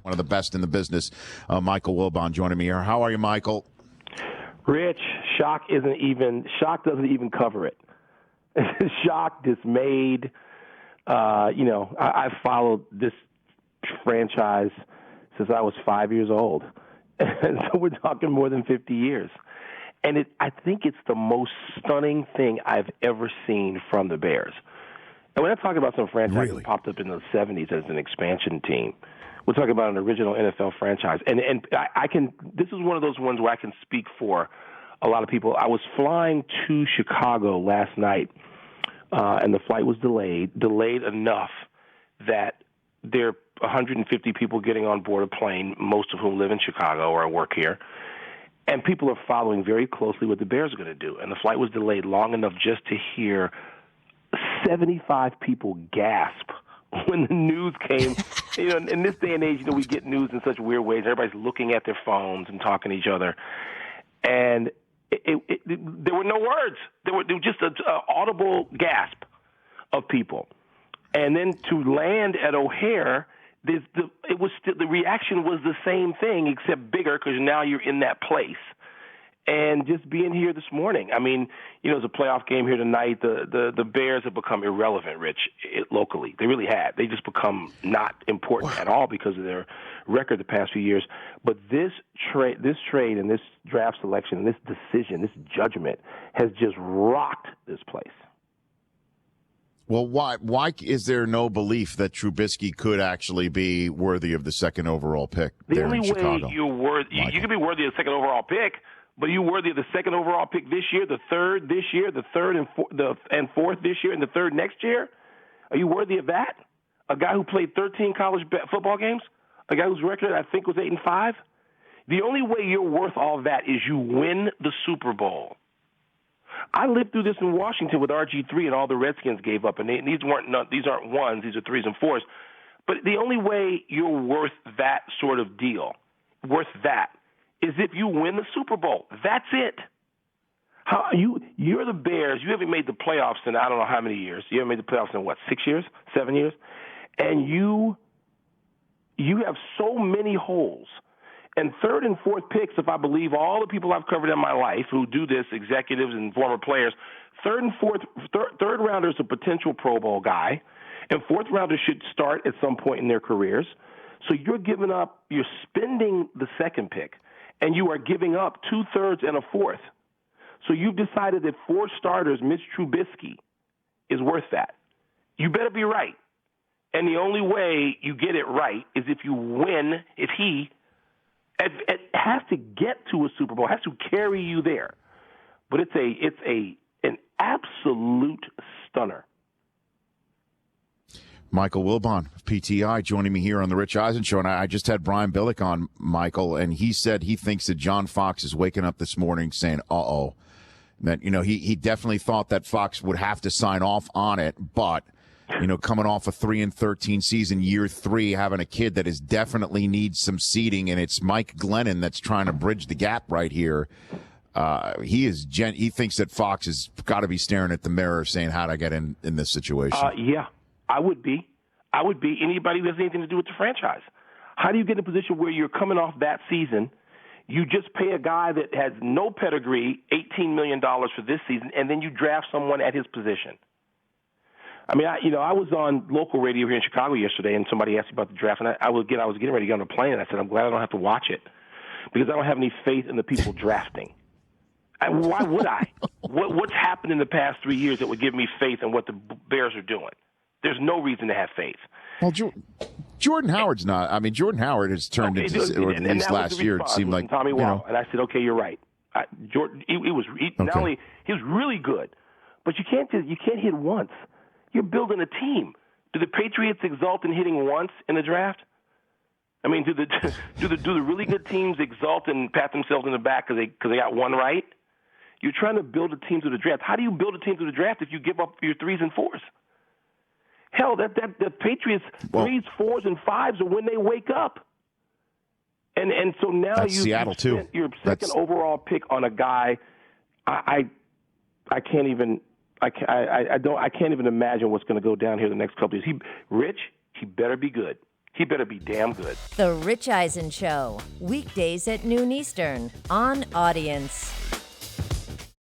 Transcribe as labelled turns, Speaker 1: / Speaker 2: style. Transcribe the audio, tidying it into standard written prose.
Speaker 1: one of the best in the business, Michael Wilbon, joining me here. How are you, Michael?
Speaker 2: Rich, shock doesn't even cover it. Shock, dismayed. I've followed this franchise since I was 5 years old. And so we're talking more than 50 years. And I think it's the most stunning thing I've ever seen from the Bears. And we're not talking about some franchise that popped up in the 70s as an expansion team. We're talking about an original NFL franchise. And I can – this is one of those ones where I can speak for a lot of people. I was flying to Chicago last night, and the flight was delayed enough that there are 150 people getting on board a plane, most of whom live in Chicago or work here. And people are following very closely what the Bears are going to do. And the flight was delayed long enough just to hear 75 people gasp when the news came. In this day and age, we get news in such weird ways. Everybody's looking at their phones and talking to each other. And there were no words. There was just an audible gasp of people. And then to land at O'Hare, the reaction was the same thing except bigger because now you're in that place. And just being here this morning, it's a playoff game here tonight. The Bears have become irrelevant, Rich, locally. They really have. They just become not important at all because of their record the past few years. But this trade and this draft selection and this decision, this judgment has just rocked this place.
Speaker 1: Well, why is there no belief that Trubisky could actually be worthy of the second overall pick there in Chicago?
Speaker 2: The only way you can be worthy of the second overall pick, but are you worthy of the second overall pick this year, the third this year, the third and fourth this year, and the third next year? Are you worthy of that? A guy who played 13 college football games? A guy whose record, I think, was 8-5? The only way you're worth all that is you win the Super Bowl. I lived through this in Washington with RG3 and all the Redskins gave up, and these aren't ones, these are threes and fours. But the only way you're worth that sort of deal, is if you win the Super Bowl. That's it. You're the Bears. You haven't made the playoffs in I don't know how many years. You haven't made the playoffs in, 6 years, 7 years? And you have so many holes. And third and fourth picks, if I believe all the people I've covered in my life who do this, executives and former players, third rounder is a potential Pro Bowl guy, and fourth rounder should start at some point in their careers. So you're spending the second pick, and you are giving up 2/3 and a fourth. So you've decided that 4 starters, Mitch Trubisky, is worth that. You better be right. And the only way you get it right is if you win, if he it has to get to a Super Bowl, has to carry you there. But it's an absolute stunner.
Speaker 1: Michael Wilbon of PTI joining me here on the Rich Eisen Show, and I just had Brian Billick on, Michael, and he said he thinks that John Fox is waking up this morning saying, uh-oh, that, he definitely thought that Fox would have to sign off on it, but coming off a 3-13 season, year 3, having a kid that is definitely needs some seeding, and it's Mike Glennon that's trying to bridge the gap right here. He thinks that Fox has got to be staring at the mirror saying, how'd I get in this situation?
Speaker 2: Yeah, I would be. Anybody who has anything to do with the franchise. How do you get in a position where you're coming off that season, you just pay a guy that has no pedigree $18 million for this season, and then you draft someone at his position? I was on local radio here in Chicago yesterday, and somebody asked me about the draft, and I was getting ready to get on a plane, and I said, I'm glad I don't have to watch it because I don't have any faith in the people drafting. Why would I? What's happened in the past 3 years that would give me faith in what the Bears are doing? There's no reason to have faith.
Speaker 1: Well, Jordan Howard's not. Jordan Howard has turned into, or at least last year, it seemed like
Speaker 2: Tommy Wall. And I said, okay, you're right. Jordan, not only he was really good, but you can't hit once. You're building a team. Do the Patriots exult in hitting once in the draft? Do the really good teams exult and pat themselves in the back because they got one right? You're trying to build a team through the draft. How do you build a team through the draft if you give up your 3s and 4s? Hell, the Patriots 3s, 4s, and 5s are when they wake up. And so now you spent your second overall pick on a guy. I can't even. I can't even imagine what's going to go down here the next couple of years. Rich, he better be good. he better be damn good.
Speaker 3: The Rich Eisen Show, weekdays at noon Eastern on Audience.